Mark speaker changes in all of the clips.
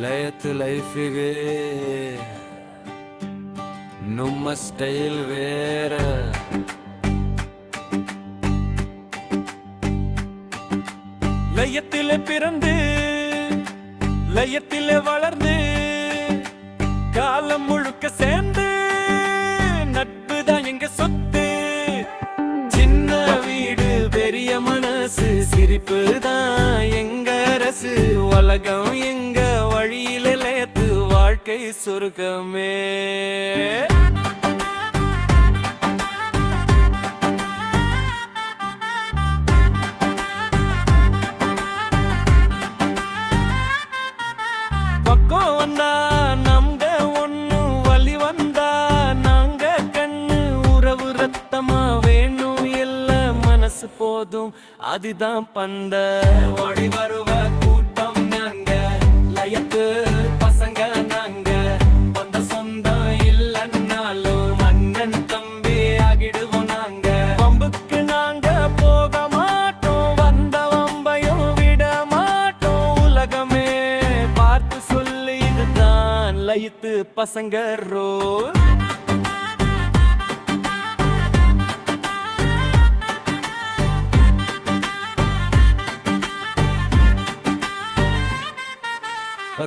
Speaker 1: ಲಯತ್ ಲೈಫಿಗೆ ನಮ್ಮ ಸ್ಟೈಲ್ வேற லயத்திலே பிறந்து லயத்திலே வளர்ந்து காலம் முழுக்க சேர்ந்து நட்பு தான் எங்க சொத்து. சின்ன வீடு பெரிய மனசு சிரிப்பு தான் எங்க அரசு. உலகம் எங்க வழியில லயத்து வாழ்க்கை சொர்க்கமே. பக்கம் வந்தா நம்ப ஒண்ணு வலி வந்தா நாங்க கண்ணு உறவு ரத்தமா வேணும் எல்ல மனசு போதும் அதுதான் பந்த. ஓடி வருவ கூட்டம் நாங்க லயத்து பசங்க நாங்க. வந்த சொந்தம் இல்லன்னாலும் அண்ணன் தம்பி ஆகிடுவோம் நாங்க. வம்புக்கு நாங்க போக மாட்டோம் வந்த வம்பையும் விட மாட்டோம். உலகமே பார்த்து சொல்லி இதுதான் லயத்து பசங்க ரோல்.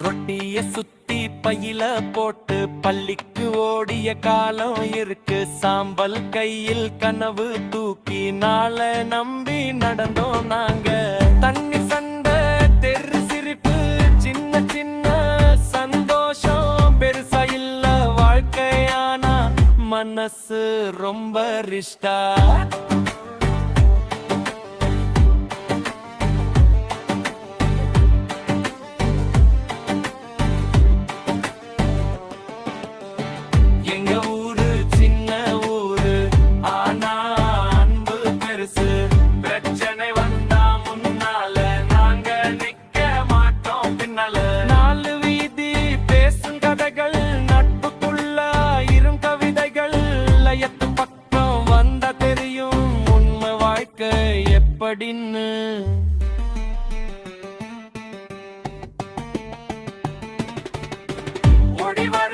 Speaker 1: ரொட்டிய சுத்தி பையில போட்டு பள்ளிக்கு ஓடிய காலம் இருக்கு. சாம்பல் கையில் கனவு தூக்கி நாள நம்பி நடந்தோம் நாங்க. தண்ணி சண்டை தெரு சிரிப்பு சின்ன சின்ன சந்தோஷம் பெருசா இல்ல வாழ்க்கையானா மனசு ரொம்ப ரிஷ்டா. எங்க ஊரு சின்ன ஊரு ஆனா அன்பு பெருசு. பிரச்சனை வந்தா முன்னால நாங்க நிக்க மாட்டோம் பின்னால. நாலு வீதி பேசும் கதைகள் நட்புக்குள்ள இரும் கவிதைகள். லயத்து பக்கம் வந்தா தெரியும் உண்மை வாழ்க்கை எப்படின்னு. ஓடி வர